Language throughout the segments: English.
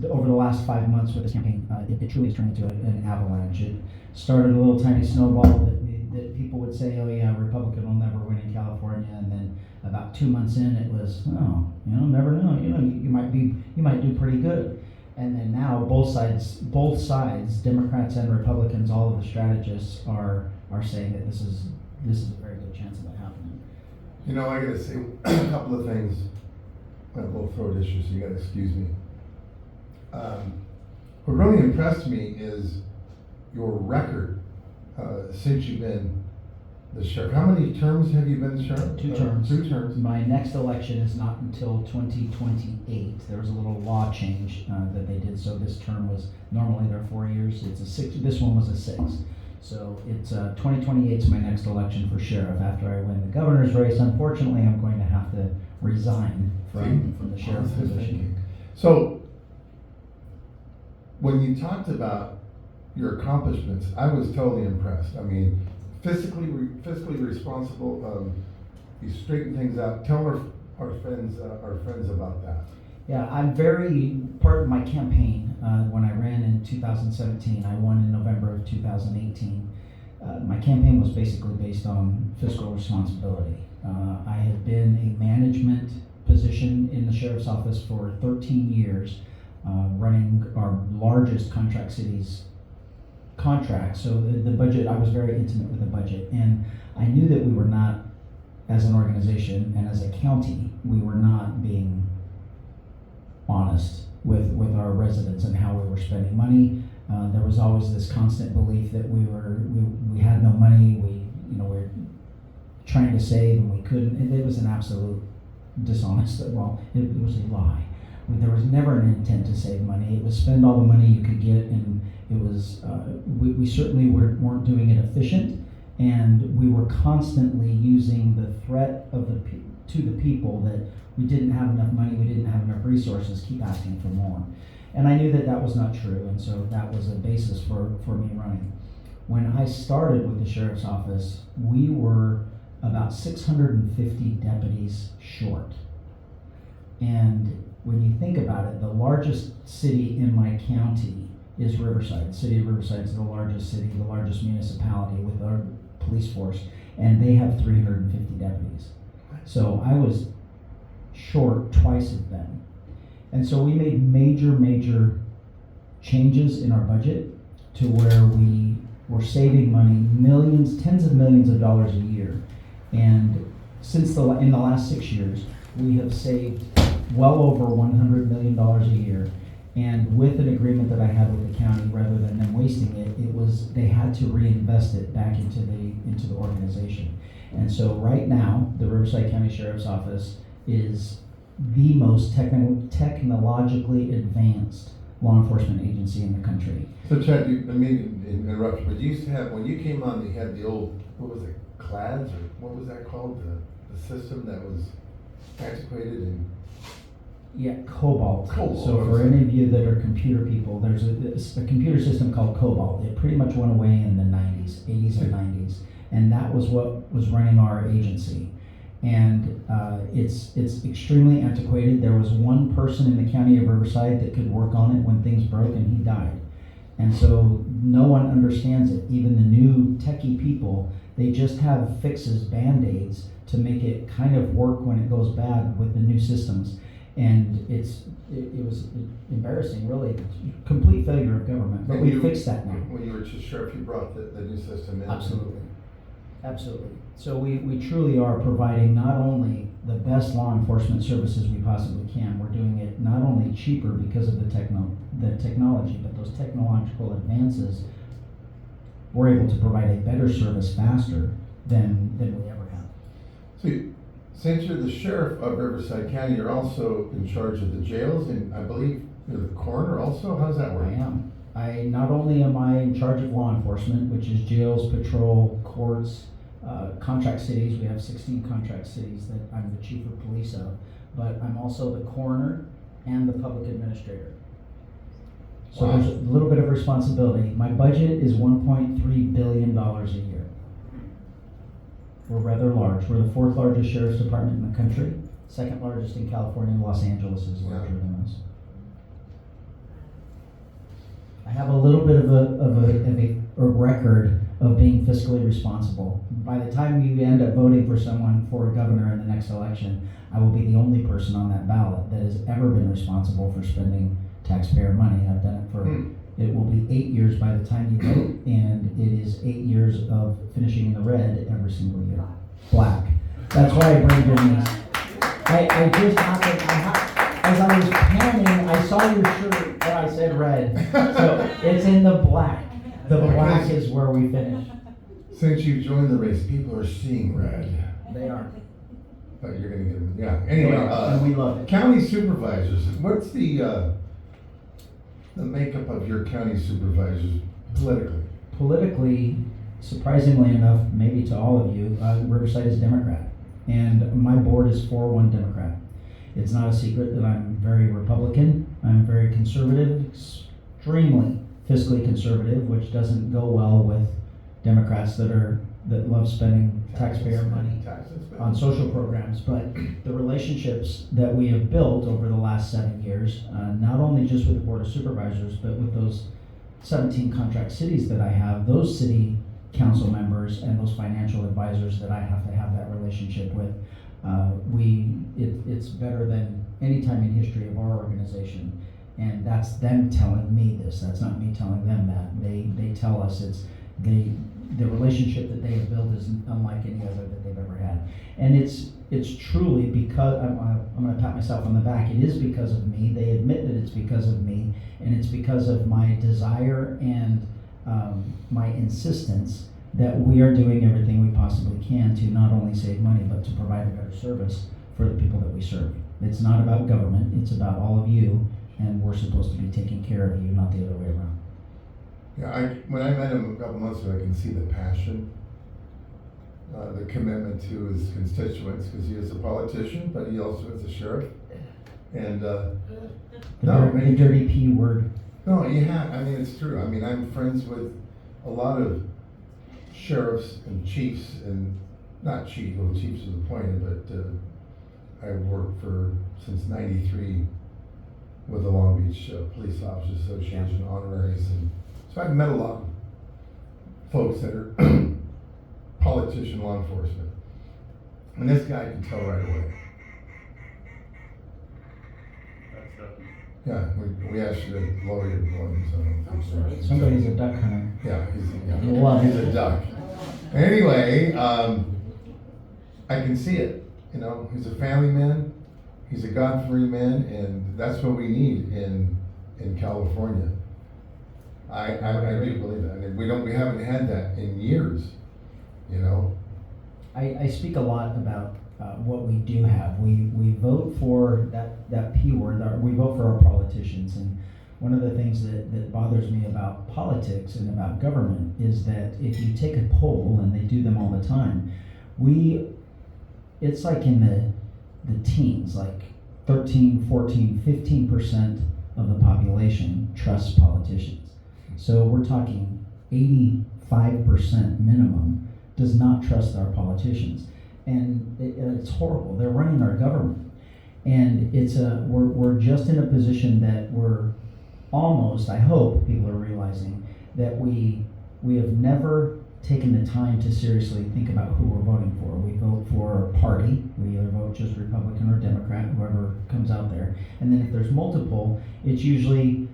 over the last 5 months with this campaign, it truly has turned into an avalanche. It started a little tiny snowball that people would say, oh yeah, Republican will never win in California, and then about 2 months in, it was, oh, never know, you might do pretty good. And then now both sides, Democrats and Republicans, all of the strategists are saying that this is a very good chance of that happening. I gotta say a couple of things. I have both throat issues, so you gotta excuse me. What really impressed me is your record since you've been the sheriff. How many terms have you been the sheriff? 2 terms. 2 terms. My next election is not until 2028. There was a little law change that they did, so this term was, normally they're 4 years. It's a 6. This one was a 6. So it's 2028 is my next election for sheriff. After I win the governor's race, unfortunately, I'm going to have to resign from the sheriff position. So when you talked about your accomplishments, I was totally impressed. I mean, fiscally responsible. You straighten things out. Tell our friends about that. Yeah, I'm part of my campaign, when I ran in 2017, I won in November of 2018. My campaign was basically based on fiscal responsibility. I had been a management position in the sheriff's office for 13 years, running our largest contract cities contract. So the budget, I was very intimate with the budget, and I knew that we were not, as an organization and as a county, we were not being honest with our residents and how we were spending money. There was always this constant belief that we had no money. We're trying to save and we couldn't. It was an absolute dishonest. It was a lie. There was never an intent to save money. It was spend all the money you could get, and it was we certainly weren't doing it efficient, and we were constantly using the threat to the people that we didn't have enough money, we didn't have enough resources, keep asking for more. And I knew that was not true, and so that was a basis for me running. When I started with the sheriff's office, we were about 650 deputies short. And when you think about it, the largest city in my county is Riverside. The city of Riverside is the largest city, the largest municipality with our police force, and they have 350 deputies. So I was short twice of them. And so we made major changes in our budget to where we were saving money, tens of millions of dollars a year. And in the last 6 years, we have saved well over $100 million a year. And with an agreement that I had with the county, rather than them wasting it, they had to reinvest it back into the organization. And so right now, the Riverside County Sheriff's Office is the most technologically advanced law enforcement agency in the country. So Chad, I mean, interrupt, but you used to have, when you came on, they had the old, what was it, CLADs, or what was that called? The system that was antiquated and... Yeah, Cobalt. Cobalt. So for any of you that are computer people, there's a computer system called Cobalt. It pretty much went away in the 80s or 90s. And that was what was running our agency. And it's extremely antiquated. There was one person in the county of Riverside that could work on it when things broke, and he died. And so no one understands it. Even the new techie people, they just have fixes, band-aids, to make it kind of work when it goes bad with the new systems. And it was embarrassing, really. Complete failure of government. But we fixed that now. When you were just sheriff, you brought the new system in. Absolutely. So we truly are providing not only the best law enforcement services we possibly can, we're doing it not only cheaper because of the technology, but those technological advances, we're able to provide a better service faster than we ever have. So since you're the sheriff of Riverside County, you're also in charge of the jails, and I believe you're the coroner also? How does that work? I am. Not only am I in charge of law enforcement, which is jails, patrol, courts, contract cities. We have 16 contract cities that I'm the chief of police of, but I'm also the coroner and the public administrator. So There's a little bit of responsibility. My budget is $1.3 billion a year. We're rather large. We're the 4th largest sheriff's department in the country, 2nd largest in California. Los Angeles is larger than us. I have a little bit of a record of being fiscally responsible. By the time you end up voting for someone for governor in the next election, I will be the only person on that ballot that has ever been responsible for spending taxpayer money. I've done it for, it will be 8 years by the time you vote, and it is 8 years of finishing in the red every single year. Black. That's why I bring Denise. I just happened, as I was panning, I saw your shirt and I said red. So it's in the black. The black is where we finish. Since you've joined the race, people are seeing red. They are. But you're gonna get them, yeah. Anyway, and we love it. County supervisors, what's the makeup of your county supervisors politically? Politically, surprisingly enough, maybe to all of you, Riverside is Democrat. And my board is 4-1 Democrat. It's not a secret that I'm very Republican. I'm very conservative, extremely fiscally conservative, which doesn't go well with Democrats that love spending taxpayer money on social programs. But the relationships that we have built over the last 7 years, not only just with the Board of Supervisors, but with those 17 contract cities that I have, those city council members and those financial advisors that I have to have that relationship with, it's better than any time in history of our organization. And that's them telling me this. That's not me telling them that. They tell us the relationship that they have built is unlike any other that they've ever had. And it's truly because, I'm going to pat myself on the back, it is because of me. They admit that it's because of me, and it's because of my desire and my insistence that we are doing everything we possibly can to not only save money, but to provide a better service for the people that we serve. It's not about government, it's about all of you, and we're supposed to be taking care of you, not the other way around. Yeah, when I met him a couple months ago, I can see the passion, the commitment to his constituents, because he is a politician, but he also is a sheriff. And the dirty P word. No, it's true. I mean, I'm friends with a lot of sheriffs and chiefs, and not chiefs is appointed, but I worked since '93 with the Long Beach Police Officers Association honoraries, and so I've met a lot of folks that are politician law enforcement, and this guy can tell right away. Yeah, we asked you to lower your volume, so. Somebody's a duck hunter. Yeah, he's a duck. Anyway, I can see it. He's a family man, he's a God-fearing man, and that's what we need in California. I do believe that. And we haven't had that in years. I speak a lot about what we do have. We vote for that P word. We vote for our politicians, and one of the things that bothers me about politics and about government is that if you take a poll, and they do them all the time, it's like in the teens, like 13, 14, 15% of the population trusts politicians. So we're talking 85% minimum does not trust our politicians. And it's horrible. They're running our government. And we're just in a position that we're almost, I hope people are realizing, that we have never taken the time to seriously think about who we're voting for. We vote for a party. We either vote just Republican or Democrat, whoever comes out there. And then if there's multiple, it's usually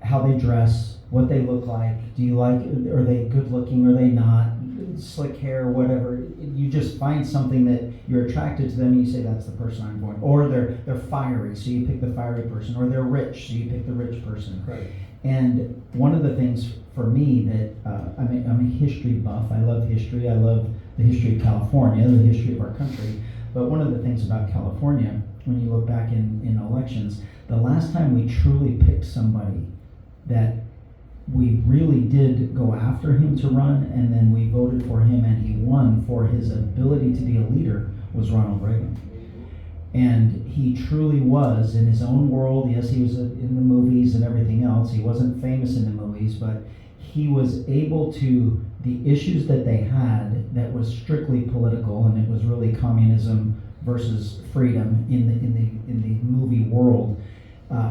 how they dress, what they look like. Are they good looking, are they not? Slick hair, whatever. You just find something that you're attracted to them and you say, that's the person I'm going. Or they're fiery, so you pick the fiery person. Or they're rich, so you pick the rich person. Right. And one of the things for me that I'm a history buff. I love history. I love the history of California, the history of our country. But one of the things about California, when you look back in elections, the last time we truly picked somebody that we really did go after him to run, and then we voted for him and he won for his ability to be a leader, was Ronald Reagan. And he truly was, in his own world, yes, he was in the movies and everything else. He wasn't famous in the movies, but he was able to, the issues that they had that was strictly political, and it was really communism versus freedom in the movie world,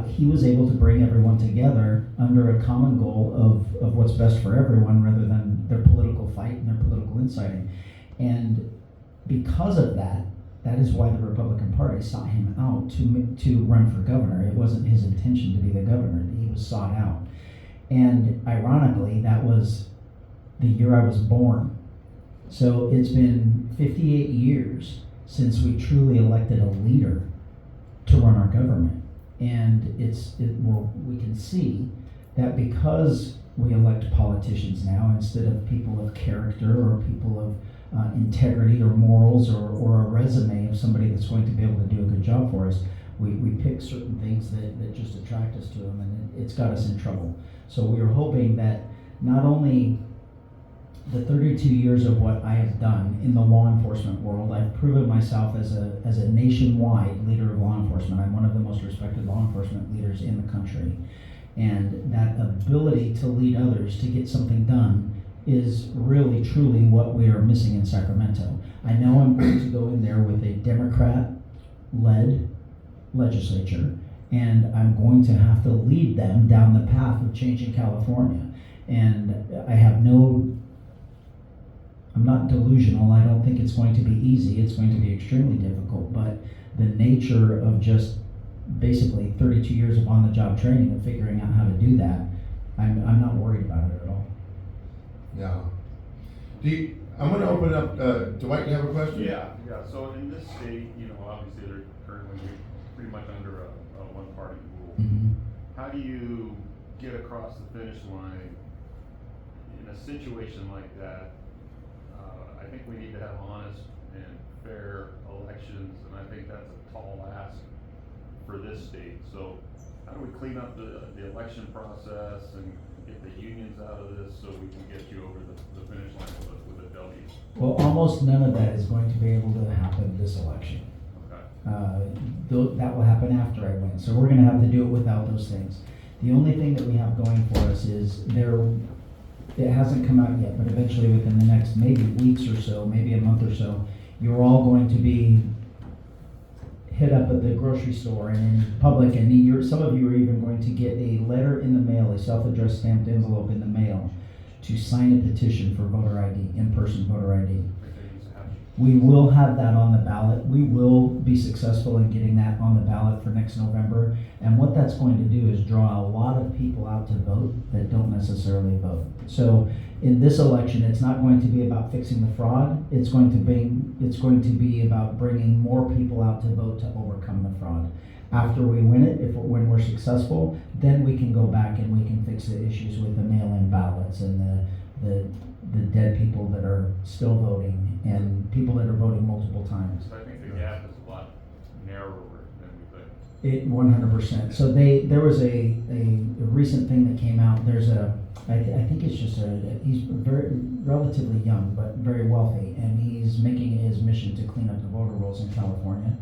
he was able to bring everyone together under a common goal of what's best for everyone rather than their political fight and their political infighting. And because of that, that is why the Republican Party sought him out to run for governor. It wasn't his intention to be the governor. He was sought out. And ironically, that was the year I was born. So it's been 58 years since we truly elected a leader to run our government. And we can see that because we elect politicians now instead of people of character or people of integrity or morals or a resume of somebody that's going to be able to do a good job for us, we pick certain things that just attract us to them, and it's got us in trouble. So we are hoping that not only the 32 years of what I have done in the law enforcement world, I've proven myself as a nationwide leader of law enforcement. I'm one of the most respected law enforcement leaders in the country. And that ability to lead others to get something done is really, truly what we are missing in Sacramento. I know I'm going to go in there with a Democrat-led legislature, and I'm going to have to lead them down the path of changing California. And I'm not delusional. I don't think it's going to be easy. It's going to be extremely difficult, but the nature of just basically 32 years of on-the-job training and figuring out how to do that, I'm not worried about it at all. Yeah. I'm going to open up. Dwight, you have a question? Yeah. So in this state, obviously they're currently pretty much under a one-party rule. Mm-hmm. How do you get across the finish line in a situation like that? I think we need to have honest and fair elections, and I think that's a tall ask for this state. So how do we clean up the election process and get the unions out of this so we can get you over the finish line with a W? Well, almost none of that is going to be able to happen this election. Okay. That will happen after I win. So we're going to have to do it without those things. The only thing that we have going for us is it hasn't come out yet, but eventually within the next maybe weeks or so, maybe a month or so, you're all going to be hit up at the grocery store and in public, and some of you are even going to get a letter in the mail, a self-addressed stamped envelope in the mail to sign a petition for voter ID, in-person voter ID. We will have that on the ballot. We will be successful in getting that on the ballot for next November. And what that's going to do is draw a lot of people out to vote that don't necessarily vote. So in this election, it's not going to be about fixing the fraud. It's going to be about bringing more people out to vote to overcome the fraud. After we win it, when we're successful, then we can go back and we can fix the issues with the mail-in ballots and the dead people that are still voting and people that are voting multiple times. So I think the gap is a lot narrower than we think. It 100%. So there was a recent thing that came out. I think it's just he's very relatively young but very wealthy, and he's making it his mission to clean up the voter rolls in California.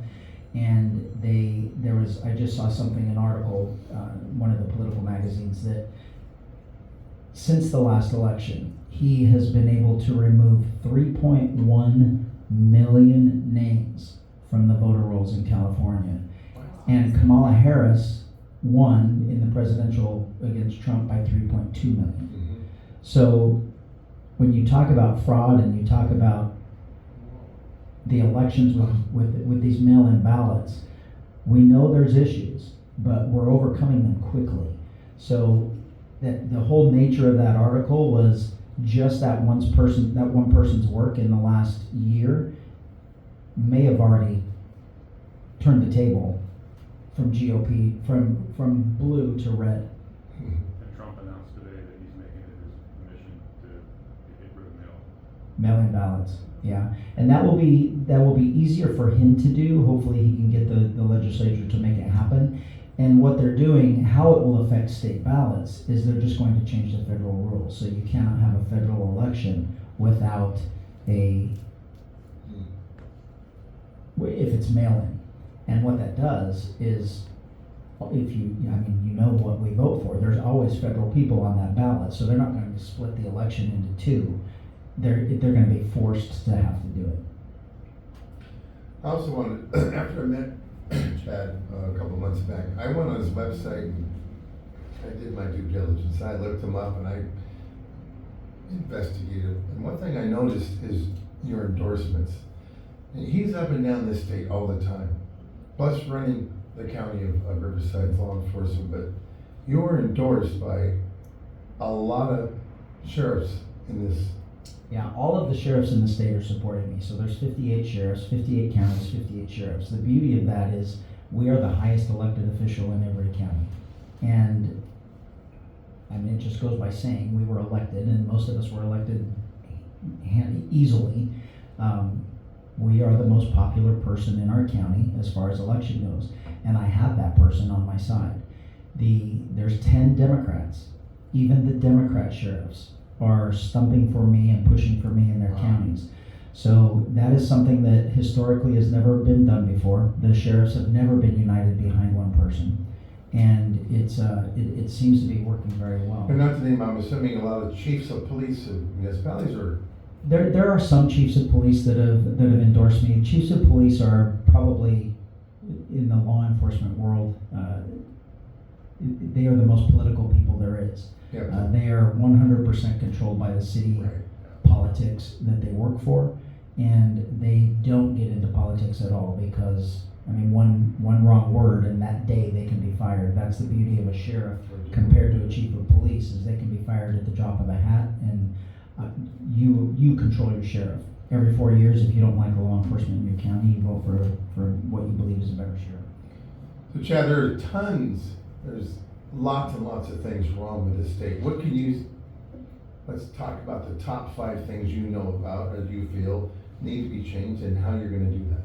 And I just saw an article, one of the political magazines, that since the last election, he has been able to remove 3.1 million names from the voter rolls in California. And Kamala Harris won in the presidential against Trump by 3.2 million. Mm-hmm. So when you talk about fraud and you talk about the elections with these mail-in ballots, we know there's issues, but we're overcoming them quickly. So that the whole nature of that article was just that one person's work in the last year may have already turned the table from GOP, from blue to red. And Trump announced today that he's making it his mission to get rid of Mail-in ballots, yeah. And that will be easier for him to do. Hopefully he can get the legislature to make it happen. And what they're doing, how it will affect state ballots, is they're just going to change the federal rules. So you cannot have a federal election without if it's mail-in. And what that does is, you know what we vote for. There's always federal people on that ballot, so they're not going to split the election into two. They're going to be forced to have to do it. I also wanted, after I met Chad, a couple months back. I went on his website and I did my due diligence. I looked him up and I investigated. And one thing I noticed is your endorsements. And he's up and down this state all the time, plus running the county of Riverside's law enforcement. But you're endorsed by a lot of sheriffs in this. Yeah, all of the sheriffs in the state are supporting me. So there's 58 sheriffs, 58 counties, 58 sheriffs. The beauty of that is we are the highest elected official in every county. And I mean, it just goes by saying we were elected, and most of us were elected easily. We are the most popular person in our county as far as election goes, and I have that person on my side. There's 10 Democrats. Even the Democrat sheriffs are stumping for me and pushing for me in their counties. So that is something that historically has never been done before. The sheriffs have never been united behind one person, and it seems to be working very well. And not to name, I'm assuming a lot of chiefs of police of municipalities are. There are some chiefs of police that have endorsed me. Chiefs of police are probably in the law enforcement world. They are the most political people there is. Yeah. They are 100% controlled by the city politics that they work for, and they don't get into politics at all because, I mean, one wrong word and that day they can be fired. That's the beauty of a sheriff compared to a chief of police, is they can be fired at the drop of a hat, and you control your sheriff. Every 4 years, if you don't like the law enforcement in your county, you vote for what you believe is a better sheriff. So Chad, there's lots and lots of things wrong with this state. What can let's talk about the top 5 things you know about or you feel need to be changed and how you're going to do that.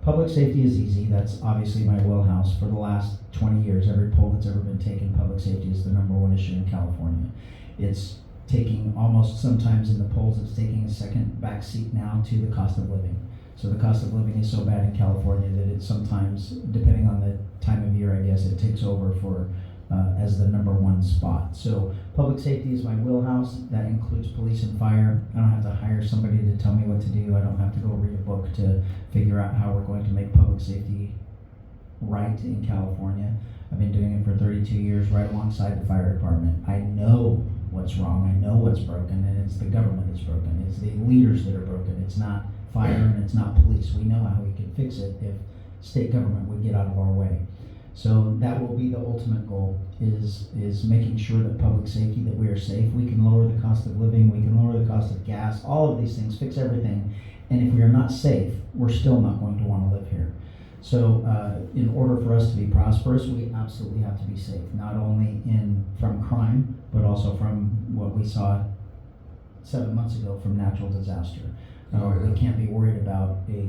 Public safety is easy. That's obviously my wheelhouse. For the last 20 years, every poll that's ever been taken, public safety is the #1 issue in California. It's taking almost, sometimes in the polls, it's taking a second back seat now to the cost of living. So the cost of living is so bad in California that it sometimes, depending on the time of year, I guess, it takes over for as the #1 spot. So public safety is my wheelhouse. That includes police and fire. I don't have to hire somebody to tell me what to do. I don't have to go read a book to figure out how we're going to make public safety right in California. I've been doing it for 32 years right alongside the fire department. I know what's wrong. I know what's broken, and it's the government that's broken. It's the leaders that are broken. It's not fire and it's not police. We know how we can fix it if state government would get out of our way. So that will be the ultimate goal, is making sure that public safety, that we are safe. We can lower the cost of living, we can lower the cost of gas, all of these things, fix everything. And if we are not safe, we're still not going to want to live here. So in order for us to be prosperous, we absolutely have to be safe, not only from crime, but also from what we saw 7 months ago from natural disaster. We can't be worried about a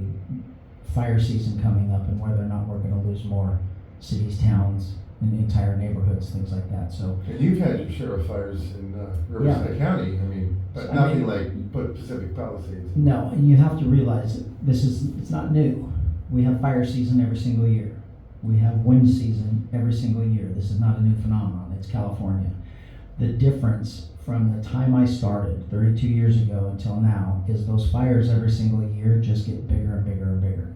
fire season coming up and whether or not we're going to lose more cities, towns, and entire neighborhoods, things like that. So, and you've had your share of fires in Riverside County. I mean, but nothing like Pacific Palisades. No, and you have to realize it's not new. We have fire season every single year. We have wind season every single year. This is not a new phenomenon. It's California. The difference from the time I started 32 years ago until now is those fires every single year just get bigger and bigger and bigger.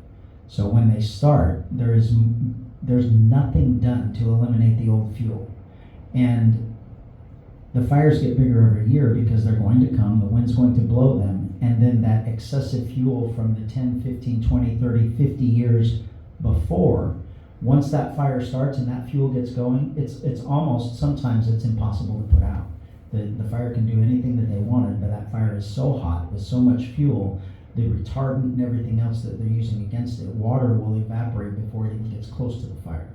So when they start, there's nothing done to eliminate the old fuel. And the fires get bigger every year because they're going to come, the wind's going to blow them, and then that excessive fuel from the 10, 15, 20, 30, 50 years before, once that fire starts and that fuel gets going, it's almost, sometimes it's impossible to put out. The fire can do anything that they wanted, but that fire is so hot with so much fuel, the retardant and everything else that they're using against it, water will evaporate before it even gets close to the fire.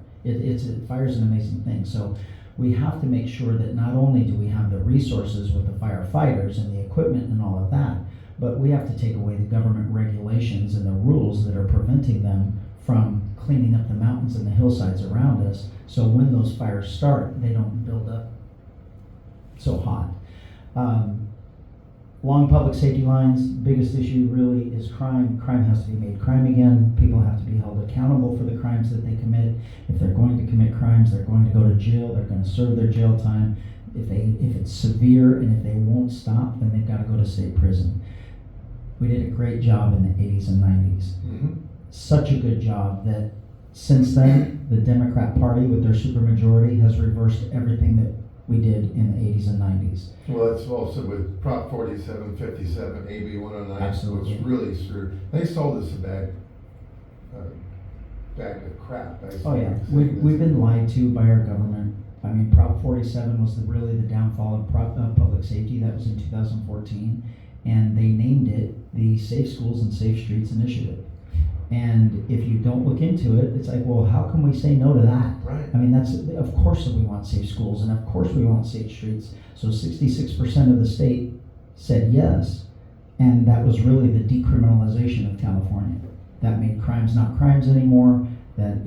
Fire's an amazing thing. So we have to make sure that not only do we have the resources with the firefighters and the equipment and all of that, but we have to take away the government regulations and the rules that are preventing them from cleaning up the mountains and the hillsides around us, so when those fires start, they don't build up so hot. Long public safety lines, biggest issue really is crime. Crime has to be made crime again. People have to be held accountable for the crimes that they commit. If they're going to commit crimes, they're going to go to jail. They're going to serve their jail time. If it's severe and if they won't stop, then they've got to go to state prison. We did a great job in the 80s and 90s. Mm-hmm. Such a good job that Since then, the Democrat Party with their supermajority has reversed everything that we did in the 80s and 90s. Well, it's also with Prop 4757, AB 109, Absolutely. which really screwed. They sold us a bag of crap. Oh yeah, we've been lied to by our government. I mean, Prop 47 was really the downfall of public safety. That was in 2014, and they named it the Safe Schools and Safe Streets Initiative. And if you don't look into it, it's like, well, how can we say no to that? Right. I mean, of course that we want safe schools, and of course we want safe streets. So 66% of the state said yes, and that was really the decriminalization of California. That made crimes not crimes anymore. That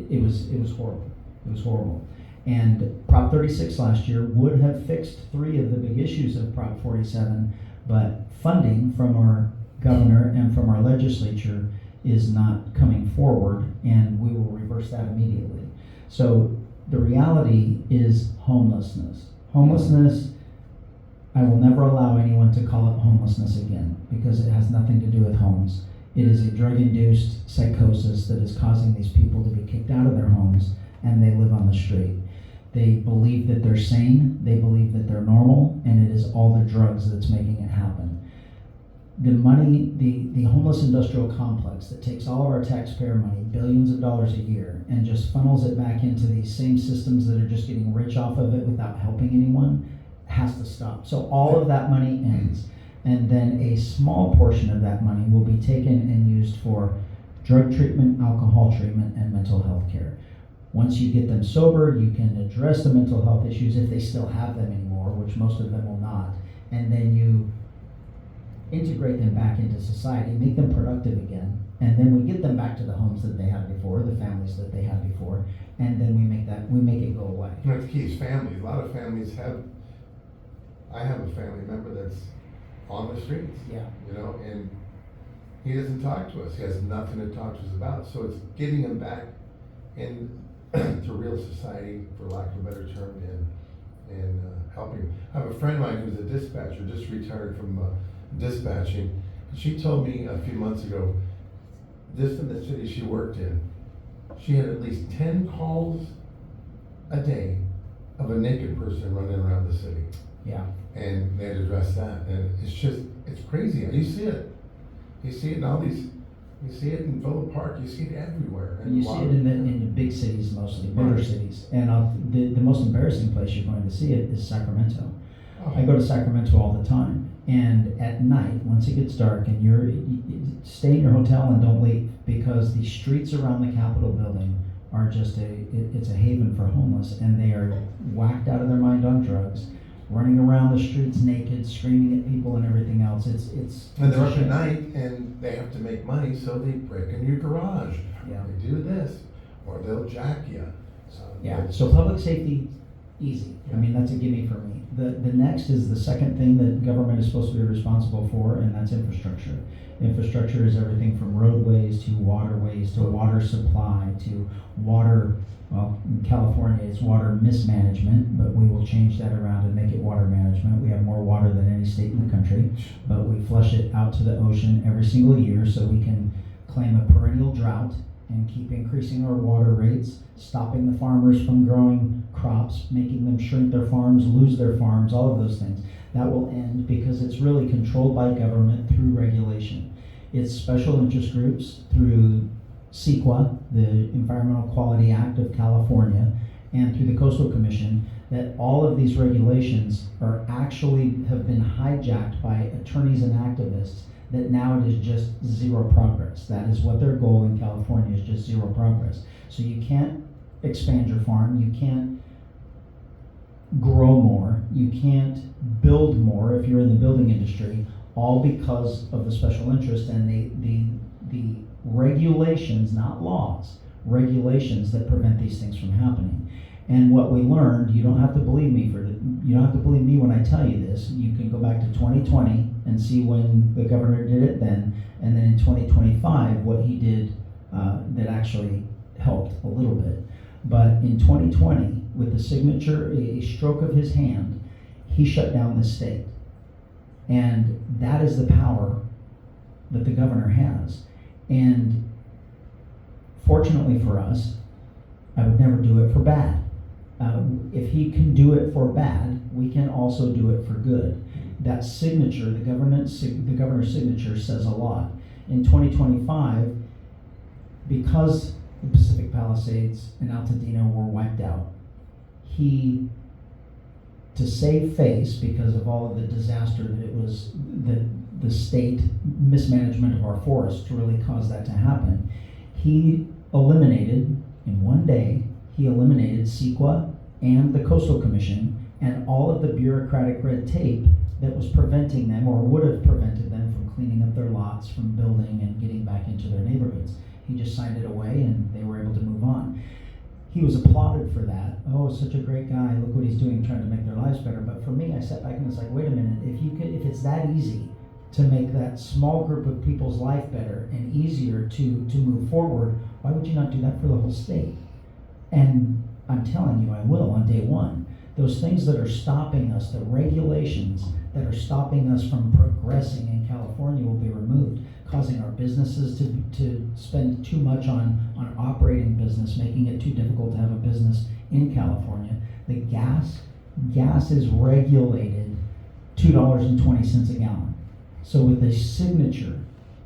it was horrible. It was horrible. And Prop 36 last year would have fixed 3 of the big issues of Prop 47, but funding from our governor and from our legislature is not coming forward, and we will reverse that immediately. So the reality is homelessness. Homelessness, I will never allow anyone to call it homelessness again, because it has nothing to do with homes. It is a drug-induced psychosis that is causing these people to be kicked out of their homes, and they live on the street. They believe that they're sane, they believe that they're normal, and it is all the drugs that's making it happen. The money, the homeless industrial complex that takes all of our taxpayer money, billions of dollars a year, and just funnels it back into these same systems that are just getting rich off of it without helping anyone, has to stop. So all of that money ends, and then a small portion of that money will be taken and used for drug treatment, alcohol treatment, and mental health care. Once you get them sober, you can address the mental health issues if they still have them anymore, which most of them will not, and then you integrate them back into society, make them productive again, and then we get them back to the homes that they had before, the families that they had before, and then we make it go away. That's the key, is family. A lot of families I have a family member that's on the streets. Yeah. You know, and he doesn't talk to us. He has nothing to talk to us about. So it's getting him back in to real society, for lack of a better term, and helping. I have a friend of mine who's a dispatcher, just retired from dispatching. She told me a few months ago, just in the city she worked in, she had at least 10 calls a day of a naked person running around the city. Yeah. And they had addressed that. And it's crazy. You see it. You see it in all these, you see it in Villa Park, you see it everywhere. And you see it in the big cities mostly, bigger Right. cities. And the most embarrassing place you're going to see it is Sacramento. Oh. I go to Sacramento all the time, and at night, once it gets dark, and you stay in your hotel and don't leave, because the streets around the Capitol building are just it's a haven for homeless, and they are whacked out of their mind on drugs, running around the streets naked, screaming at people and everything else. And they're up at night, and they have to make money, so they break in your garage. Yeah. They do this, or they'll jack you. Yeah, so public safety, easy. I mean, that's a gimme for me. The next is the second thing that government is supposed to be responsible for, and that's infrastructure. Infrastructure is everything from roadways to waterways to water supply to water, well, in California it's water mismanagement, but we will change that around and make it water management. We have more water than any state in the country, but we flush it out to the ocean every single year so we can claim a perennial drought and keep increasing our water rates, stopping the farmers from growing crops, making them shrink their farms, lose their farms, all of those things. That will end because it's really controlled by government through regulation. It's special interest groups through CEQA, the Environmental Quality Act of California, and through the Coastal Commission, that all of these regulations are actually have been hijacked by attorneys and activists, that now it is just zero progress. That is what their goal in California is, just zero progress. So you can't expand your farm, you can't grow more, you can't build more if you're in the building industry, all because of the special interest and the regulations, not laws, regulations that prevent these things from happening. And what we learned, you don't have to believe me you don't have to believe me when I tell you this. You can go back to 2020 and see when the governor did it then, and then in 2025 what he did that actually helped a little bit. But in 2020, with the signature, a stroke of his hand, he shut down the state. And that is the power that the governor has. And Fortunately for us, I would never do it for bad. If he can do it for bad, we can also do it for good. That signature, the governor's signature says a lot. In 2025, because the Pacific Palisades and Altadena were wiped out, he, to save face because of all of the disaster that it was, the state mismanagement of our forests really caused that to happen, he eliminated, in one day, he eliminated CEQA and the Coastal Commission and all of the bureaucratic red tape that was preventing them or would have prevented them from cleaning up their lots, from building and getting back into their neighborhoods. He just signed it away and they were able to move on. He was applauded for that. Oh, such a great guy, look what he's doing, trying to make their lives better. But for me, I sat back and was like, wait a minute, if it's that easy to make that small group of people's life better and easier to move forward, why would you not do that for the whole state? And I'm telling you, I will on day one. Those things that are stopping us, the regulations that are stopping us from progressing in California will be removed, causing our businesses to spend too much on operating business, making it too difficult to have a business in California. The gas is regulated $2.20 a gallon. So with a signature,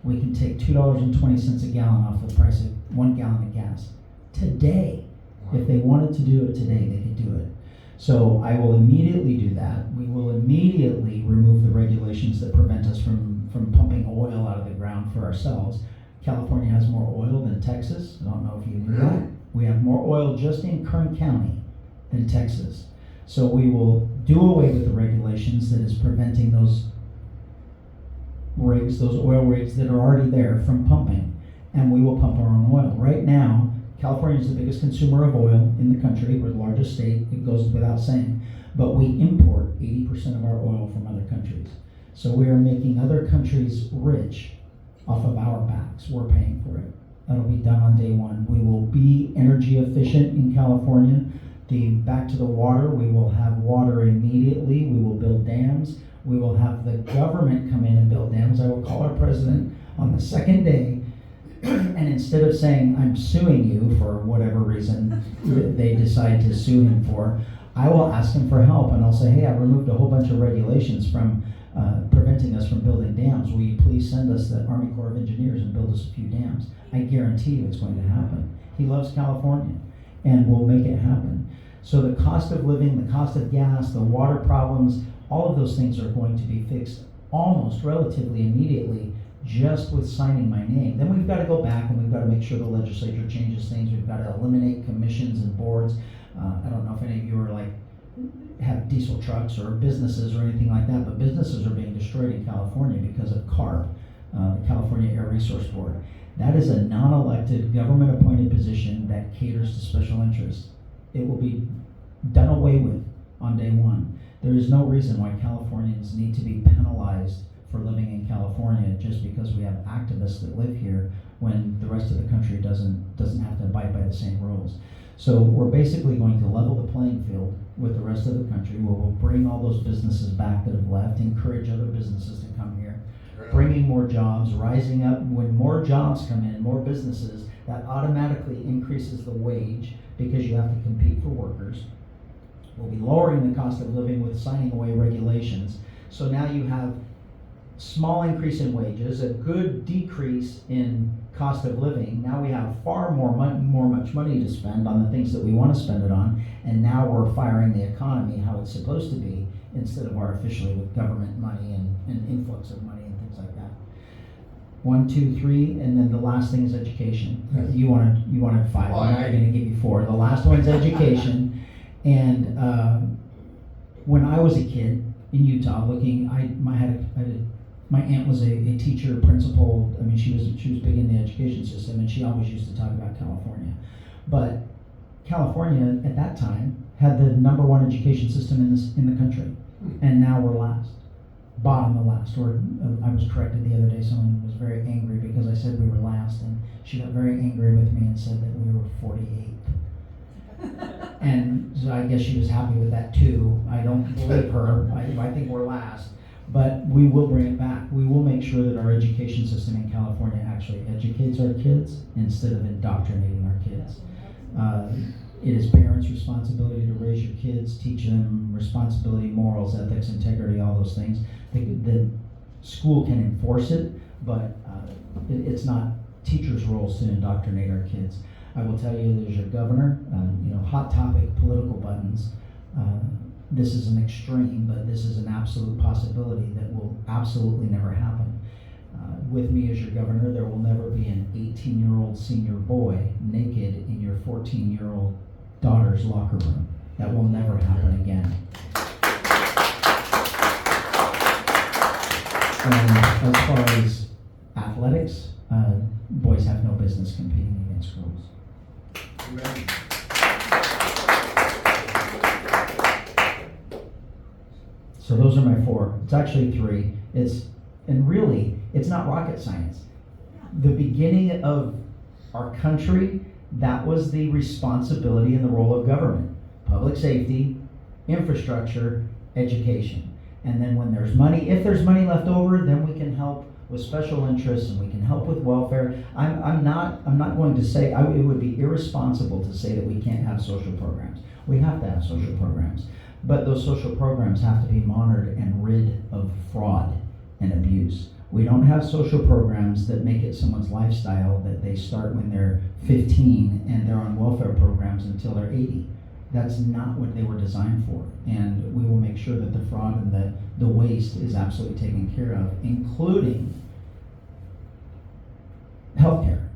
we can take $2.20 a gallon off the price of 1 gallon of gas today. If they wanted to do it today, they could do it. So I will immediately do that. We will immediately remove the regulations that prevent us from pumping oil out of the ground for ourselves. California has more oil than Texas. I don't know if you knew that. We have more oil just in Kern County than Texas. So we will do away with the regulations that is preventing those rigs, those oil rigs that are already there from pumping, and we will pump our own oil. Right now, California is the biggest consumer of oil in the country. We're the largest state, it goes without saying, but we import 80% of our oil from other countries. So we are making other countries rich off of our backs. We're paying for it. That'll be done on day one. We will be energy efficient in California. Back to the water, we will have water immediately. We will build dams. We will have the government come in and build dams. I will call our president on the second day, and instead of saying, I'm suing you for whatever reason they decide to sue him for, I will ask him for help, and I'll say, hey, I've removed a whole bunch of regulations from preventing us from building dams. Will you please send us the Army Corps of Engineers and build us a few dams? I guarantee you it's going to happen. He loves California, and we'll make it happen. So the cost of living, the cost of gas, the water problems, all of those things are going to be fixed almost relatively immediately just with signing my name. Then we've got to go back and we've got to make sure the legislature changes things. We've got to eliminate commissions and boards. I don't know if any of you are have diesel trucks or businesses or anything like that, but businesses are being destroyed in California because of CARB, the California Air Resource Board. That is a non-elected, government-appointed position that caters to special interests. It will be done away with on day one. There is no reason why Californians need to be penalized for living in California just because we have activists that live here when the rest of the country doesn't have to abide by the same rules. So we're basically going to level the playing field with the rest of the country, where we'll bring all those businesses back that have left, encourage other businesses to come here, bringing more jobs, rising up. When more jobs come in, more businesses, that automatically increases the wage because you have to compete for workers. We'll be lowering the cost of living with signing away regulations. So now you have small increase in wages, a good decrease in cost of living. Now we have far more much money to spend on the things that we want to spend it on, and now we're firing the economy how it's supposed to be instead of artificially with government money and influx of money and things like that. 1, 2, 3, and then the last thing is education. Yes. You wanted 5. Well, I'm not going to give you 4. The last one's education. And when I was a kid in Utah, my aunt was a teacher, principal. I mean, she was big in the education system, and she always used to talk about California. But California at that time had the #1 education system in the country, and now we're last, bottom of last. I was corrected the other day. Someone was very angry because I said we were last, and she got very angry with me and said that we were 48th. And so I guess she was happy with that too. I don't believe her. I think we're last. But we will bring it back. We will make sure that our education system in California actually educates our kids instead of indoctrinating our kids. It is parents' responsibility to raise your kids, teach them responsibility, morals, ethics, integrity, all those things. The school can enforce it, but it's not teachers' roles to indoctrinate our kids. I will tell you, there's your governor, hot topic, political buttons. This is an extreme, but this is an absolute possibility that will absolutely never happen. With me as your governor, there will never be an 18-year-old senior boy naked in your 14-year-old daughter's locker room. That will never happen again. And as far as athletics, boys have no business competing against girls. Amen. So those are my 4. It's actually 3. It's not rocket science. The beginning of our country, that was the responsibility and the role of government. Public safety, infrastructure, education. And then when there's money, if there's money left over, then we can help with special interests and we can help with welfare. I'm not going to say, it would be irresponsible to say that we can't have social programs. We have to have social programs. But those social programs have to be monitored and rid of fraud and abuse. We don't have social programs that make it someone's lifestyle that they start when they're 15 and they're on welfare programs until they're 80. That's not what they were designed for. And we will make sure that the fraud and the waste is absolutely taken care of, including healthcare,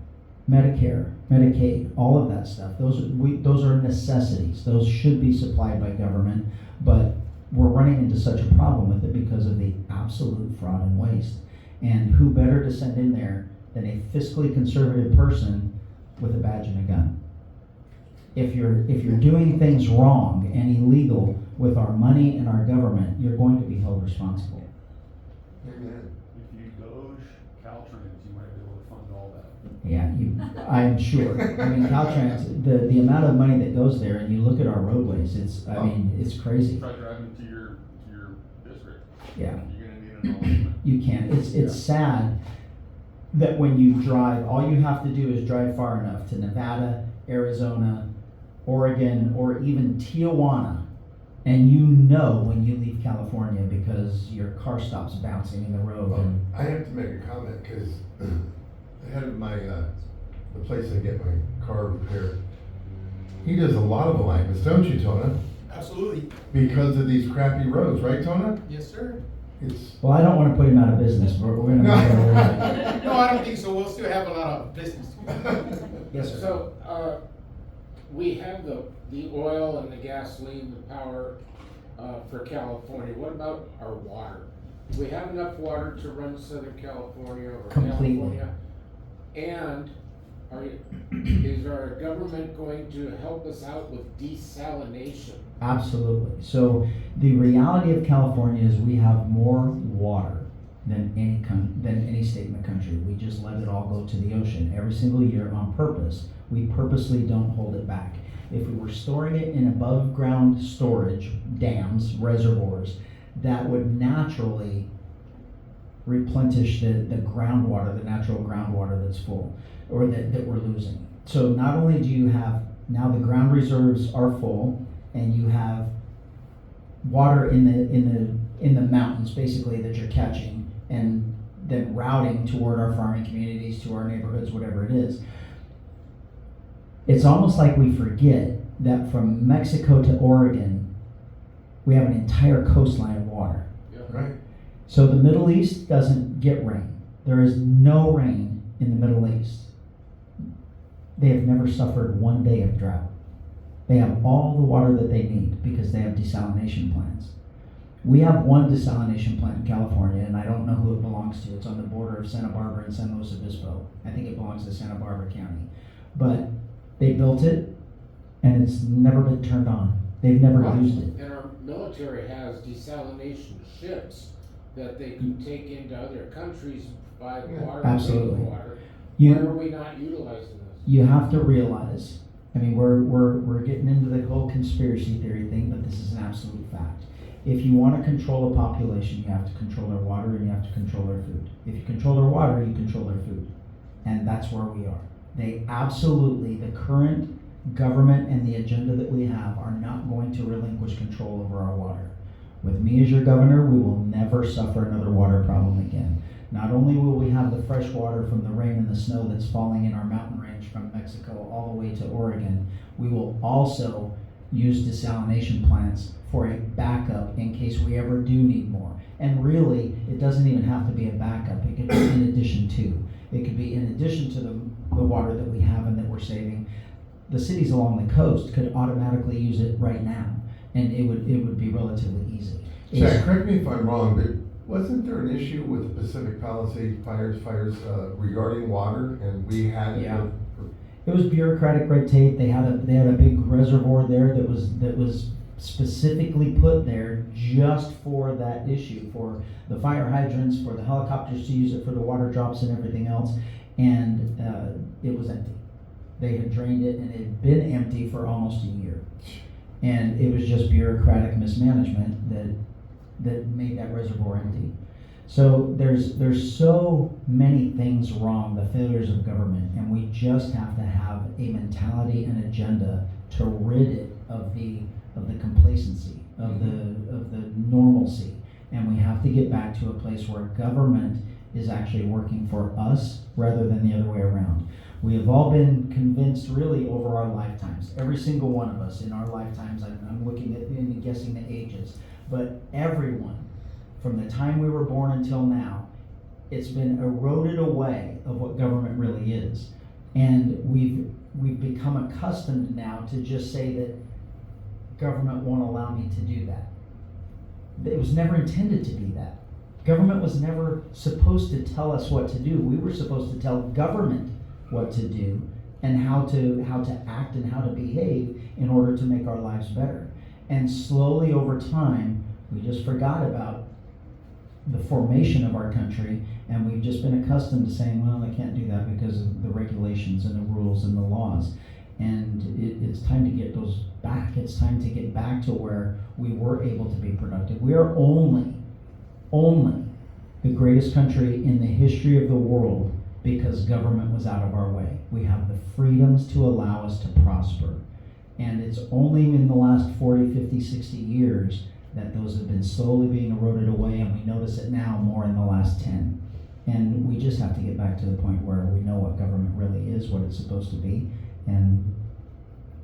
Medicare, Medicaid, all of that stuff. Those are necessities. Those should be supplied by government, but we're running into such a problem with it because of the absolute fraud and waste. And who better to send in there than a fiscally conservative person with a badge and a gun? If you're doing things wrong and illegal with our money and our government, you're going to be held responsible. Amen. If you Doge Caltrans, you might be able to fund all that. Yeah, I'm sure. I mean, Caltrans, the amount of money that goes there, and you look at our roadways, it's crazy. Try driving to your district. Yeah. You're gonna need an endorsement. You can. It's sad that when you drive, all you have to do is drive far enough to Nevada, Arizona, Oregon, or even Tijuana, and you know when you leave California because your car stops bouncing in the road. Well, And I have to make a comment because the head of my the place I get my car repaired, he does a lot of alignments, don't you, Tona? Absolutely. Because of these crappy roads, right, Tona? Yes, sir. It's well, I don't want to put him out of business, but we're going to make it a little bit. No, I don't think so. We'll still have a lot of business. Yes, sir. So, we have the oil and the gasoline, the power, for California. What about our water? Do we have enough water to run Southern California or Completely. California? And is our government going to help us out with desalination? Absolutely. So the reality of California is we have more water than any state in the country. We just let it all go to the ocean every single year on purpose. We purposely don't hold it back. If we were storing it in above ground storage, dams, reservoirs, that would naturally replenish the groundwater, the natural groundwater that's full, or that we're losing. So not only do you have, now the ground reserves are full, and you have water in the mountains basically that you're catching and then routing toward our farming communities, to our neighborhoods, whatever it is. It's almost like we forget that from Mexico to Oregon, we have an entire coastline of water. right. So the Middle East doesn't get rain. There is no rain in the Middle East. They have never suffered one day of drought. They have all the water that they need because they have desalination plants. We have one desalination plant in California, and I don't know who it belongs to. It's on the border of Santa Barbara and San Luis Obispo. I think it belongs to Santa Barbara County. But they built it, and it's never been turned on. They've never used it. And our military has desalination ships that they can take into other countries and provide water, Absolutely. water. You- Why are we not utilizing this? You have to realize, I mean, we're getting into the whole conspiracy theory thing, but this is an absolute fact. If you want to control a population, you have to control their water and you have to control their food. If you control their water, you control their food. And that's where we are. They absolutely, the current government and the agenda that we have are not going to relinquish control over our water. With me as your governor, we will never suffer another water problem again. Not only will we have the fresh water from the rain and the snow that's falling in our mountain range from Mexico all the way to Oregon, we will also use desalination plants for a backup in case we ever do need more. And really, it doesn't even have to be a backup. It could be in addition to. It could be in addition to the water that we have and that we're saving. The cities along the coast could automatically use it right now, and it would be relatively easy. Jack, correct me if I'm wrong, but wasn't there an issue with the Pacific Palisades fires regarding water, and we had Yeah. It was bureaucratic red tape. They had a big reservoir there that was specifically put there just for that issue, for the fire hydrants, for the helicopters to use it for the water drops and everything else, and it was empty. They had drained it and it had been empty for almost a year, and it was just bureaucratic mismanagement that made that reservoir empty. So there's so many things wrong, the failures of government, and we just have to have a mentality and agenda to rid it of the complacency, of the normalcy, and we have to get back to a place where government is actually working for us rather than the other way around. We have all been convinced really over our lifetimes, every single one of us in our lifetimes. I'm looking at and guessing the ages, but everyone from the time we were born until now, it's been eroded away of what government really is. And we've become accustomed now to just say that government won't allow me to do that. It was never intended to be that. Government was never supposed to tell us what to do. We were supposed to tell government what to do and how to act and how to behave in order to make our lives better. And slowly over time, we just forgot about the formation of our country, and we've just been accustomed to saying, well, I can't do that because of the regulations and the rules and the laws. And it's time to get those back. It's time to get back to where we were able to be productive. We are only the greatest country in the history of the world because government was out of our way. We have the freedoms to allow us to prosper. And it's only in the last 40, 50, 60 years that those have been slowly being eroded away, and we notice it now more in the last 10. And we just have to get back to the point where we know what government really is, what it's supposed to be, and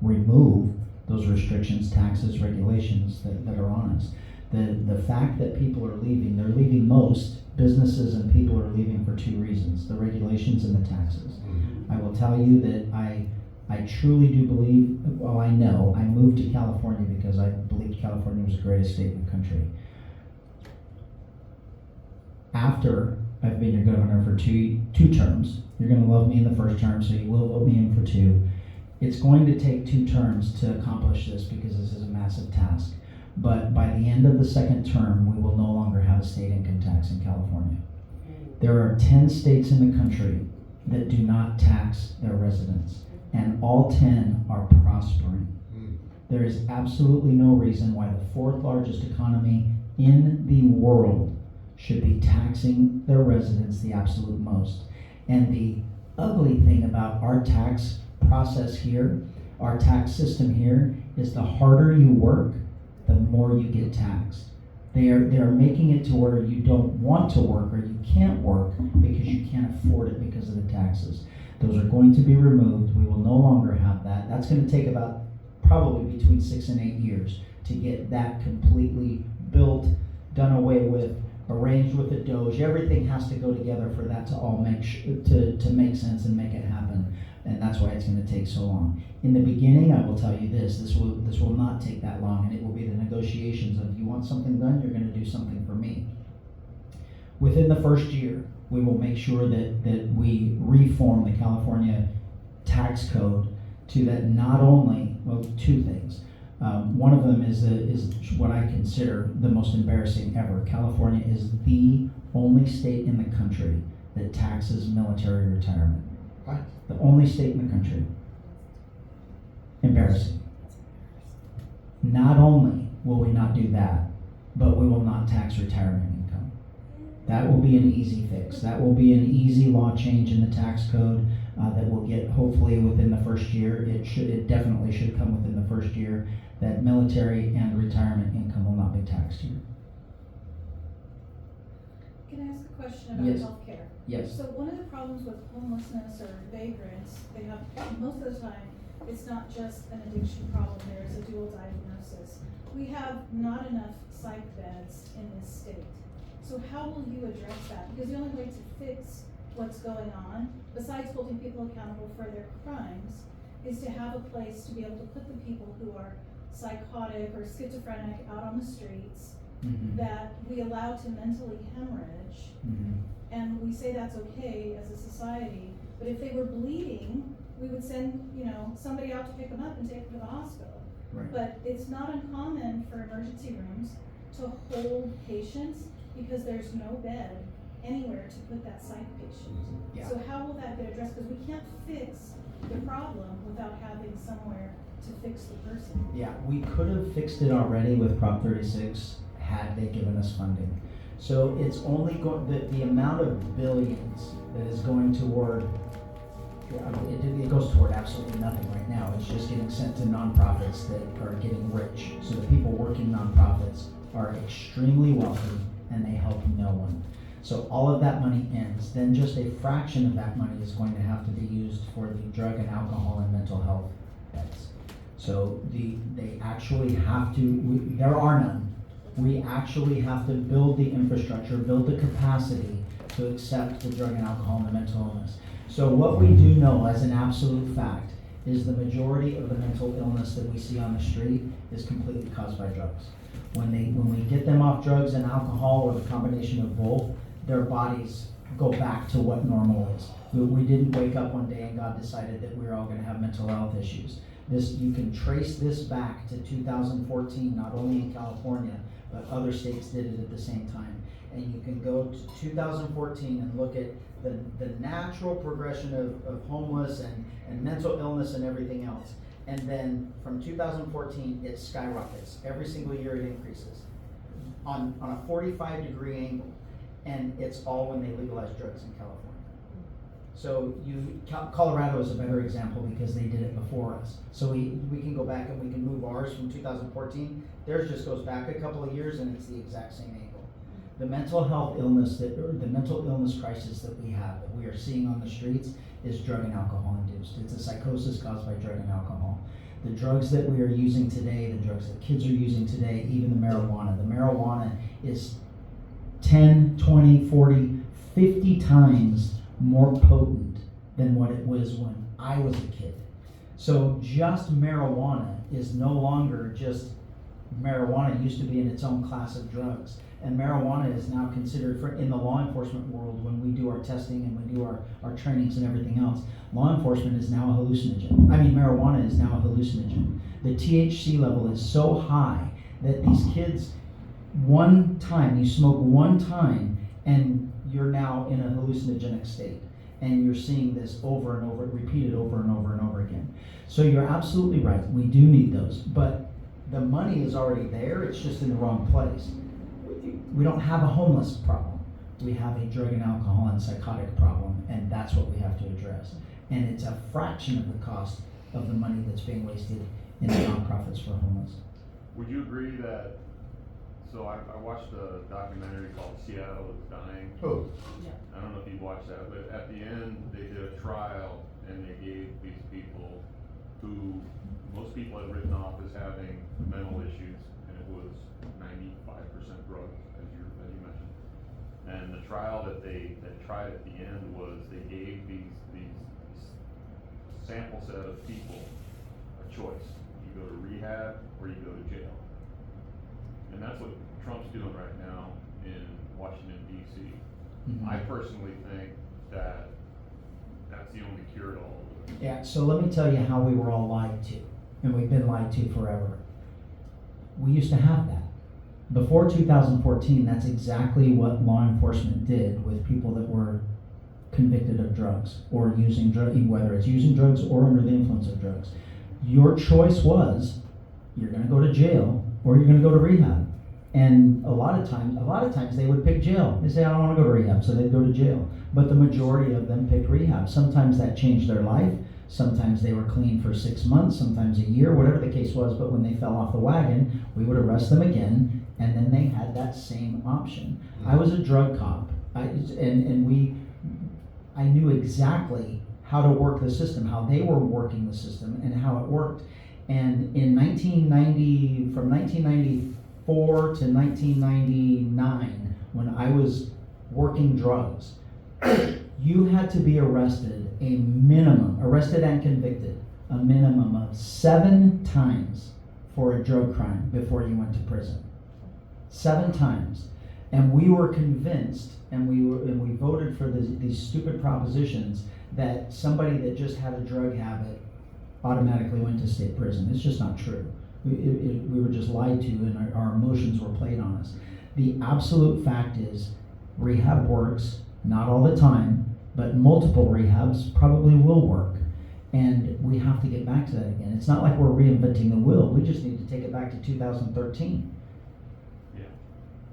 remove those restrictions, taxes, regulations that are on us. The fact that people are leaving, they're leaving most businesses and people are leaving for two reasons, the regulations and the taxes. I will tell you that I truly do believe, well, I know, I moved to California because I believed California was the greatest state in the country. After I've been your governor for two terms, you're going to love me in the first term, so you will vote me in for 2. It's going to take 2 terms to accomplish this because this is a massive task. But by the end of the second term, we will no longer have a state income tax in California. There are 10 states in the country that do not tax their residents, and all 10 are prospering. There is absolutely no reason why the 4th largest economy in the world should be taxing their residents the absolute most. And the ugly thing about our tax process here, our tax system here, is the harder you work, the more you get taxed. They are making it to where you don't want to work or you can't work because you can't afford it because of the taxes. Those are going to be removed. We will no longer have that. That's going to take about probably between 6 and 8 years to get that completely built, done away with, arranged with the Doge. Everything has to go together for that to all to make sense and make it happen. And that's why it's going to take so long. In the beginning, I will tell you this will not take that long, and it will be the negotiations of, you want something done, you're going to do something for me. Within the first year, we will make sure that we reform the California tax code to that not only, well, 2 things. One of them is what I consider the most embarrassing ever. California is the only state in the country that taxes military retirement. What? The only state in the country. Embarrassing. Not only will we not do that, but we will not tax retirement income. That will be an easy fix. That will be an easy law change in the tax code that will get hopefully within the first year. It definitely should come within the first year, that military and retirement income will not be taxed here. Can I ask a question about Yes. healthcare? Yes. So one of the problems with homelessness or vagrants, they have, most of the time, it's not just an addiction problem, there is a dual diagnosis. We have not enough psych beds in this state. So how will you address that? Because the only way to fix what's going on, besides holding people accountable for their crimes, is to have a place to be able to put the people who are psychotic or schizophrenic out on the streets, Mm-hmm. that we allow to mentally hemorrhage. Mm-hmm. And we say that's okay as a society, but if they were bleeding, we would send, somebody out to pick them up and take them to the hospital. Right. But it's not uncommon for emergency rooms to hold patients because there's no bed anywhere to put that psych patient. Yeah. So how will that get addressed? Because we can't fix the problem without having somewhere to fix the person. Yeah, we could have fixed it already with Prop 36 had they given us funding. So it's only the amount of billions that is going toward, it goes toward absolutely nothing right now. It's just getting sent to nonprofits that are getting rich. So the people working nonprofits are extremely wealthy and they help no one. So all of that money ends. Then just a fraction of that money is going to have to be used for the drug and alcohol and mental health beds. So they actually have to, there are none. We actually have to build the infrastructure, build the capacity to accept the drug and alcohol and the mental illness. So what we do know as an absolute fact is the majority of the mental illness that we see on the street is completely caused by drugs. When we get them off drugs and alcohol or the combination of both, their bodies go back to what normal is. We didn't wake up one day and God decided that we were all going to have mental health issues. You can trace this back to 2014, not only in California, but other states did it at the same time. And you can go to 2014 and look at the natural progression of homeless and mental illness and everything else. And then from 2014, it skyrockets. Every single year it increases on a 45-degree angle. And it's all when they legalize drugs in California. So Colorado is a better example because they did it before us. So we can go back and we can move ours from 2014. Theirs just goes back a couple of years and it's the exact same angle. The mental health illness the mental illness crisis that we have, that we are seeing on the streets, is drug and alcohol induced. It's a psychosis caused by drug and alcohol. The drugs that we are using today, the drugs that kids are using today, even the marijuana is 10, 20, 40, 50 times more potent than what it was when I was a kid. So just marijuana is no longer just marijuana. It used to be in its own class of drugs. And marijuana is now considered, in the law enforcement world, when we do our testing and we do our trainings and everything else, law enforcement is now a hallucinogen. Marijuana is now a hallucinogen. The THC level is so high that these kids, you smoke one time and you're now in a hallucinogenic state. And you're seeing this over and over, repeated over and over and over again. So you're absolutely right, we do need those. But the money is already there, it's just in the wrong place. We don't have a homeless problem. We have a drug and alcohol and psychotic problem, and that's what we have to address. And it's a fraction of the cost of the money that's being wasted in the nonprofits for homeless. Would you agree that, so I watched a documentary called Seattle is Dying. Oh, I don't know if you've watched that, but at the end, they did a trial and they gave these people who most people had written off as having mental issues, and it was 95% drugs, as you mentioned. And the trial that they tried at the end was they gave these sample set of people a choice. You go to rehab or you go to jail. And that's what Trump's doing right now in Washington, D.C. Mm-hmm. I personally think that that's the only cure to all of this. Yeah, so let me tell you how we were all lied to, and we've been lied to forever. We used to have that. Before 2014, that's exactly what law enforcement did with people that were convicted of drugs or using drugs, whether it's using drugs or under the influence of drugs. Your choice was, you're going to go to jail or you're going to go to rehab. And a lot of times they would pick jail. They say, I don't want to go to rehab, so they'd go to jail. But the majority of them picked rehab. Sometimes that changed their life. Sometimes they were clean for 6 months, sometimes a year, whatever the case was. But when they fell off the wagon, we would arrest them again, and then they had that same option. I was a drug cop, I knew exactly how to work the system, how they were working the system, and how it worked. And in 1990, from 1994 to 1999, when I was working drugs, you had to be arrested and convicted, a minimum of 7 times for a drug crime before you went to prison. 7 times. And we were convinced, and we voted for these stupid propositions that somebody that just had a drug habit automatically went to state prison. It's just not true. We were just lied to, and our emotions were played on us. The absolute fact is, rehab works, not all the time, but multiple rehabs probably will work. And we have to get back to that again. It's not like we're reinventing the wheel. We just need to take it back to 2013. Yeah,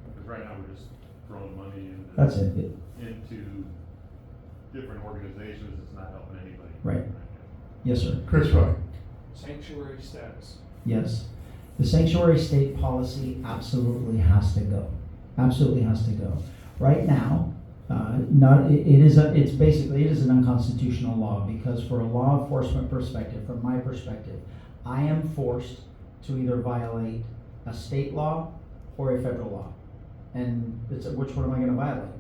because right now we're just throwing money That's it. into different organizations. It's not helping anybody. Right. Yes, sir. Chris Roy. Sanctuary status. Yes. The sanctuary state policy absolutely has to go. Absolutely has to go. Right now, it is an unconstitutional law, because for a law enforcement perspective, from my perspective, I am forced to either violate a state law or a federal law. And which one am I going to violate?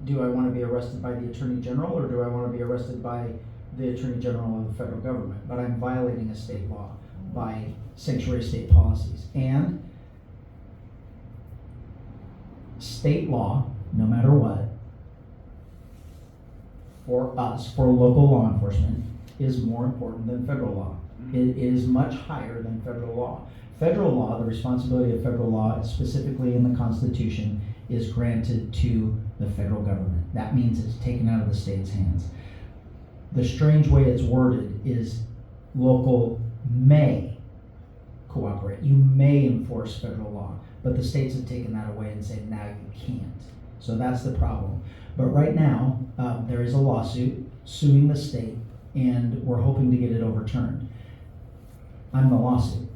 Do I want to be arrested by the Attorney General, or do I want to be arrested by the Attorney General of the federal government? But I'm violating a state law by sanctuary state policies. And state law, no matter what, for us, for local law enforcement, is more important than federal law. It is much higher than federal law. Federal law, the responsibility of federal law, specifically in the Constitution, is granted to the federal government. That means it's taken out of the state's hands. The strange way it's worded is local may cooperate. You may enforce federal law, but the states have taken that away and said, now you can't. So that's the problem. But right now, there is a lawsuit suing the state, and we're hoping to get it overturned. I'm the lawsuit.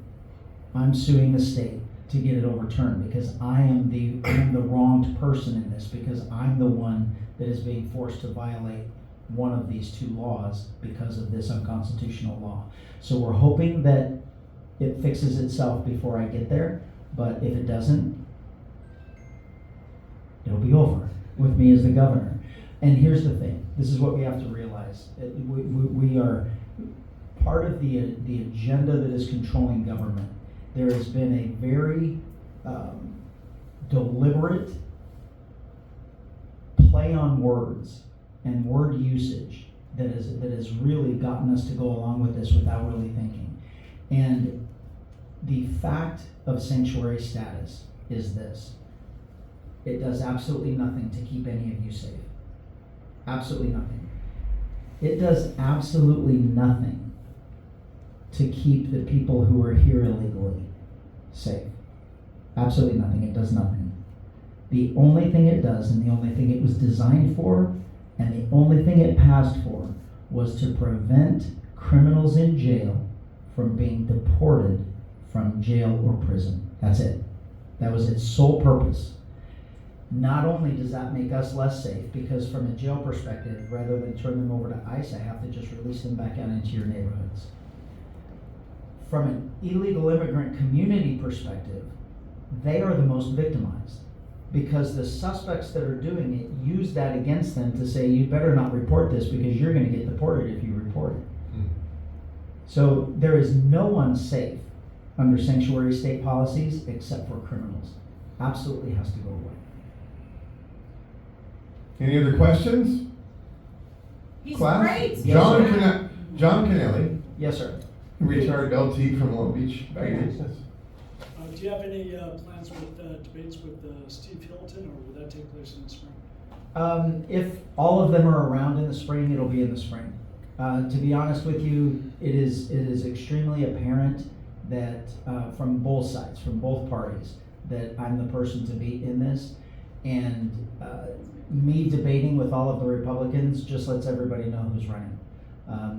I'm suing the state to get it overturned, because I am the wronged person in this, because I'm the one that is being forced to violate one of these 2 laws because of this unconstitutional law. So we're hoping that it fixes itself before I get there, but if it doesn't, it'll be over with me as the governor. And here's the thing, this is what we have to realize. We are part of the agenda that is controlling government. There has been a very deliberate play on words and word usage that has really gotten us to go along with this without really thinking. And the fact of sanctuary status is this: it does absolutely nothing to keep any of you safe. Absolutely nothing. It does absolutely nothing to keep the people who are here illegally safe. Absolutely nothing. It does nothing. The only thing it does, and the only thing it was designed for, and the only thing it passed for, was to prevent criminals in jail from being deported from jail or prison. That's it. That was its sole purpose. Not only does that make us less safe, because from a jail perspective, rather than turn them over to ICE, I have to just release them back out into your neighborhoods. From an illegal immigrant community perspective, they are the most victimized, because the suspects that are doing it use that against them to say, you better not report this because you're going to get deported if you report it. So there is no one safe under sanctuary state policies except for criminals. Absolutely has to go away. Any other questions? He's Class? great. Yes, John sir. John Kennelly, Yes, sir. retired LT from Long Beach. Very nice. Do you have any plans with debates with Steve Hilton, or will that take place in the spring? If all of them are around in the spring, it'll be in the spring. To be honest with you, it is extremely apparent that from both sides, from both parties, that I'm the person to beat in this. And me debating with all of the Republicans just lets everybody know who's running.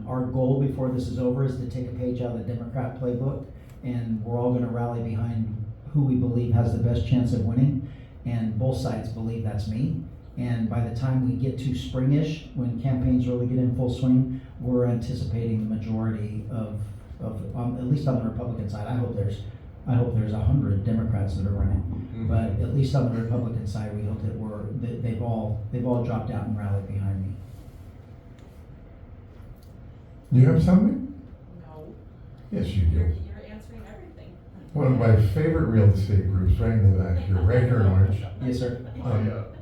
Our goal before this is over is to take a page out of the Democrat playbook, and we're all going to rally behind who we believe has the best chance of winning. And both sides believe that's me. And by the time we get to springish, when campaigns really get in full swing, we're anticipating the majority of at least on the Republican side. I hope there's 100 Democrats that are running, but at least on the Republican side, we hope that they've all dropped out and rallied behind me. You have something? No, Yes, you do. you're answering everything. One of my favorite real estate groups, right in the back here, right here in Orange. Yes, sir.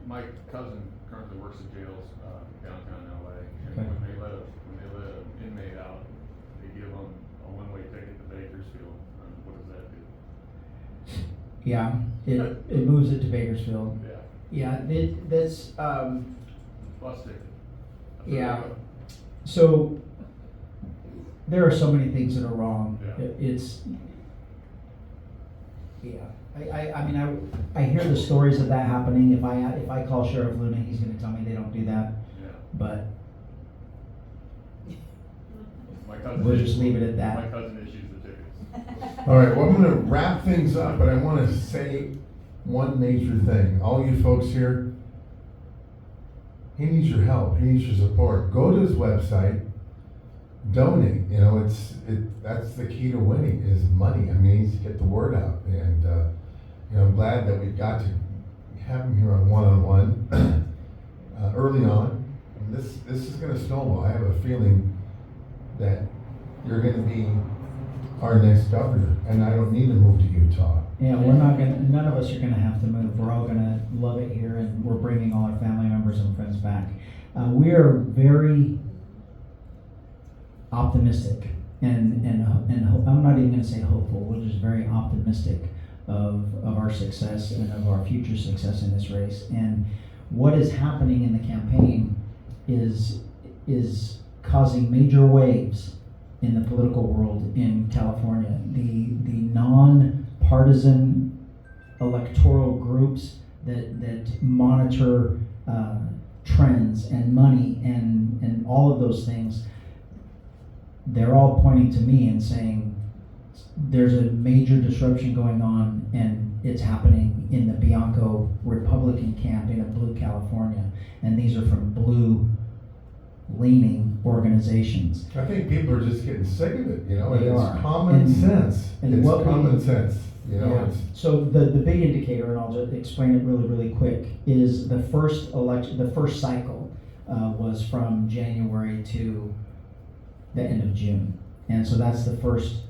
My cousin currently works in jails, downtown LA, and Okay. when they let an inmate out, they give them a one-way ticket to Bakersfield. What does that do? Yeah, it moves it to Bakersfield. Yeah, Yeah, that's bus ticket. yeah. So there are so many things that are wrong. Yeah. It's yeah. I mean I hear the stories of that happening. If I call Sheriff Luna, he's going to tell me they don't do that. Yeah. But My cousin we'll just leave it at that. My cousin issues the tickets. All right, well, I'm gonna wrap things up, but I wanna say one major thing. All you folks here, he needs your help, he needs your support. Go to his website, donate, that's the key to winning, is money. I mean, he needs to get the word out, and, I'm glad that we got to have him here on one-on-one, early on. And this is gonna snowball. I have a feeling that you're gonna be our next governor, and I don't need to move to Utah. Yeah, none of us are gonna have to move. We're all gonna love it here, and we're bringing all our family members and friends back. We are very optimistic, and I'm not even gonna say hopeful. We're just very optimistic of our success and of our future success in this race. And what is happening in the campaign is causing major waves in the political world in California. The non-partisan electoral groups that monitor trends and money and all of those things, they're all pointing to me and saying there's a major disruption going on, and it's happening in the Bianco Republican camp in a blue California. And these are from blue leaning organizations. I think people are just getting sick of it, and They it's are. common sense. and It's what we- common sense, Yeah. it's, So the big indicator, and I'll just explain it really, really quick, is the first election, the first cycle was from January to the end of June. And so that's the first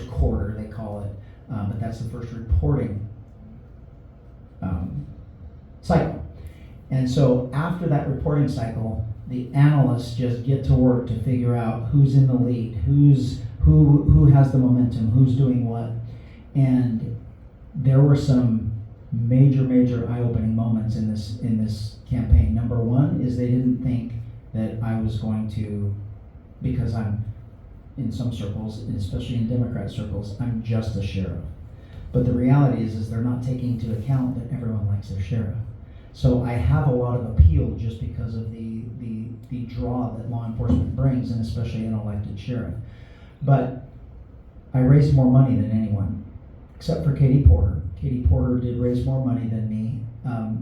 quarter, they call it, but that's the first reporting cycle. And so after that reporting cycle, the analysts just get to work to figure out who's in the lead, who has the momentum, who's doing what. And there were some major eye-opening moments in this campaign. Number one is they didn't think that I was going to, because I'm in some circles, and especially in Democrat circles, I'm just a sheriff. But the reality is they're not taking into account that everyone likes their sheriff. So I have a lot of appeal just because of the draw that law enforcement brings, and especially an elected sheriff. But I raised more money than anyone, except for Katie Porter. Katie Porter did raise more money than me.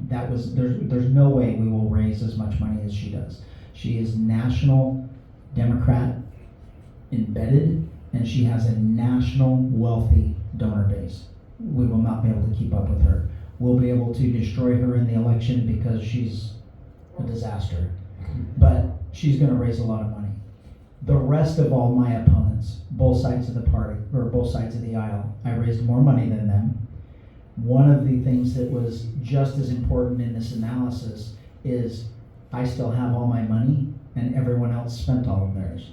There's no way we will raise as much money as she does. She is national Democrat embedded, and she has a national wealthy donor base. We will not be able to keep up with her. We'll be able to destroy her in the election because she's a disaster. But she's going to raise a lot of money. The rest of all my opponents, both sides of the party, or both sides of the aisle, I raised more money than them. One of the things that was just as important in this analysis is I still have all my money and everyone else spent all of theirs.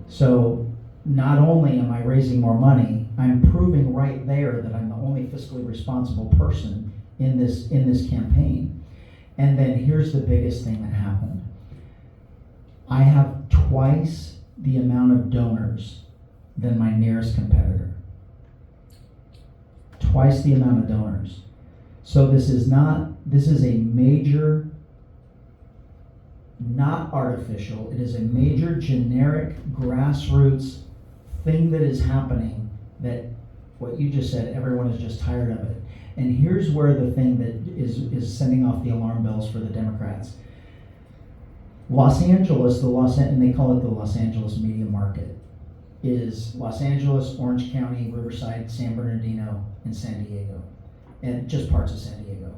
So not only am I raising more money, I'm proving right there that I'm the only fiscally responsible person in this campaign. And then here's the biggest thing that happened. I have twice the amount of donors than my nearest competitor. twice the amount of donors. So this is a major, not artificial, it is a major generic grassroots thing that is happening that, what you just said, everyone is just tired of it. And here's where the thing that is sending off the alarm bells for the Democrats. Los Angeles, and they call it the Los Angeles media market, is Los Angeles, Orange County, Riverside, San Bernardino, and San Diego, and just parts of San Diego.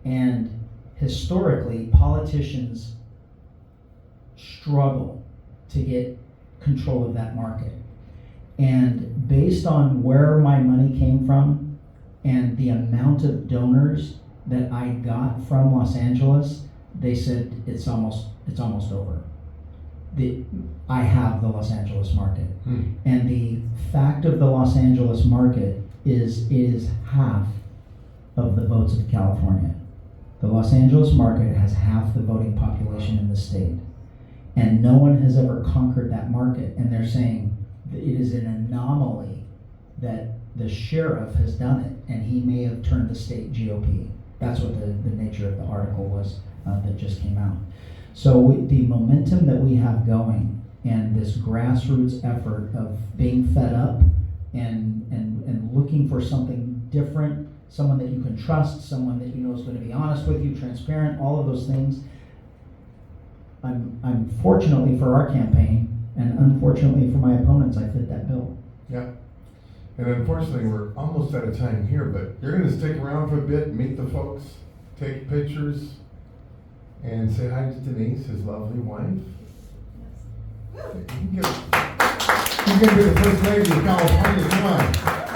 And historically, politicians struggle to get control of that market. And based on where my money came from and the amount of donors that I got from Los Angeles, they said it's almost over. I have the Los Angeles market. And the fact of the Los Angeles market is half of the votes of California. The Los Angeles market has half the voting population in the state. And no one has ever conquered that market. And they're saying that it is an anomaly that the sheriff has done it, and he may have turned the state GOP. That's what the nature of the article was that just came out. So the momentum that we have going and this grassroots effort of being fed up and looking for something different, someone that you can trust, someone that you know is going to be honest with you, transparent, all of those things. I'm fortunately for our campaign, and unfortunately for my opponents, I fit that bill. Yeah. And unfortunately, we're almost out of time here, but you're going to stick around for a bit, meet the folks, take pictures, and say hi to Denise, his lovely wife. You can be the first lady of California. Come on.